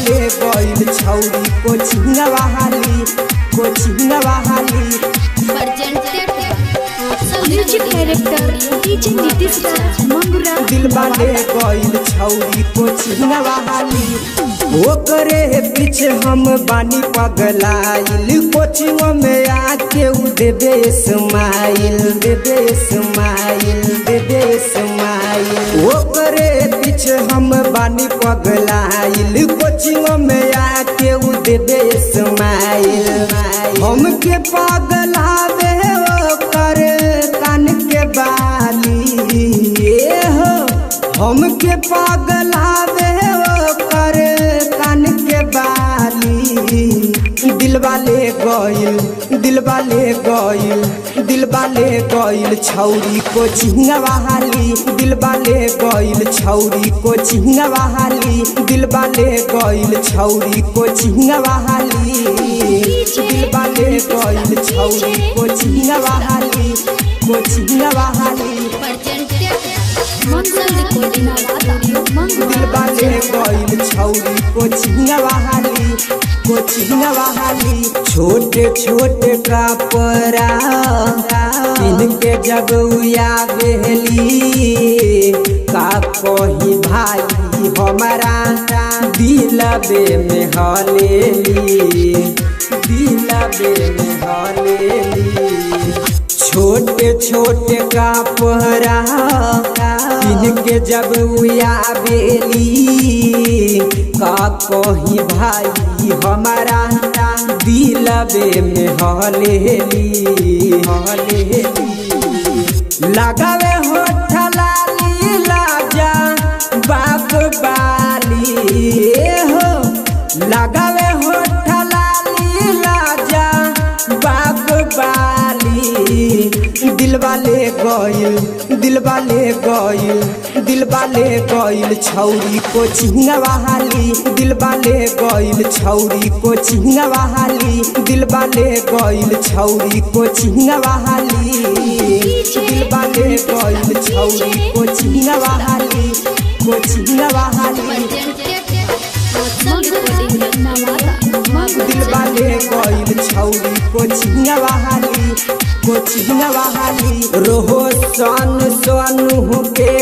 ले गइल छौरी कोचिंग वाली म्यूजिक डायरेक्टर डीजे नीतीश राज मंगुरा दिलवा ले गइल छौरी कोचिंग वाली ओकरे पीछे हम बानी पगलाइल कोचिंग में आके उ देबे स्माइल ओकरे पीछे हम बानी पगलाइल कोचिंग में आके उ देबे स्माइल हमके पगलावे ओकर कान के बाली हो हमके पगलावे ओकर कान के बाली दिलवा ले गइल छौरी कोचिंग वाली दिलवा ले गइल छौरी कोचिंग वाली दिलवा ले गइल छौरी कोचिंग वाली दिलवा ले गइल छौरी कोचिंग वाली दिलवा ले गइल छौरी कोचिंग वाली छोटे छोटे कपड़ा पिन के जब आवेली का कही भाई हमारा दिलबे में हलेली छोटे छोटे कपड़ा पिन के जब आवेली का कही भाई हमारा दिलबे में हलेली लगावे होठ लाली लाजा बाप बाली हो लगावे होठ लाली लाजा बाप बाली दिलवा ले गइल छौरी कोचिंग वाली दिलवा ले गइल छौरी कोचिंग वाली दिलवा ले गइल छौरी कोचिंग वाली दिलवा ले गइल छौरी कोचिंग वाली दिलवा ले गइल छौरी कोचिंग वाली रोहो सोनू के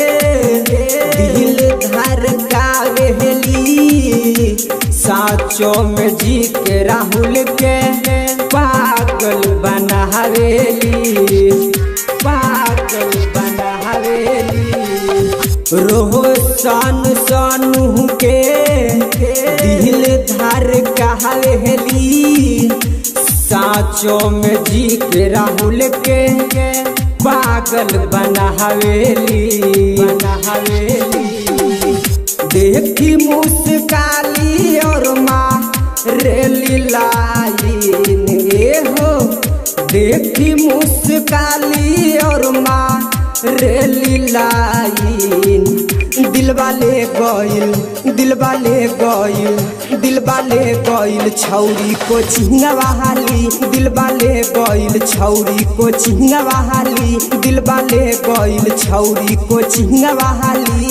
दिल धड़कावेली साचो में जी के राहुल के पागल बनावेली रोहो सोनू के दिल धड़कावेली साचो में जी के राहुल के पागल बनावेली देखी मुस्काली और माँ रेली लाइन हो देखी मुस्काली और माँ रेली लाइन दिलवा ले गइल छौरी कोचिंग वाली दिलवा ले गइल छौरी कोचिंग वाली दिलवा ले गइल छौरी कोचिंग वाली।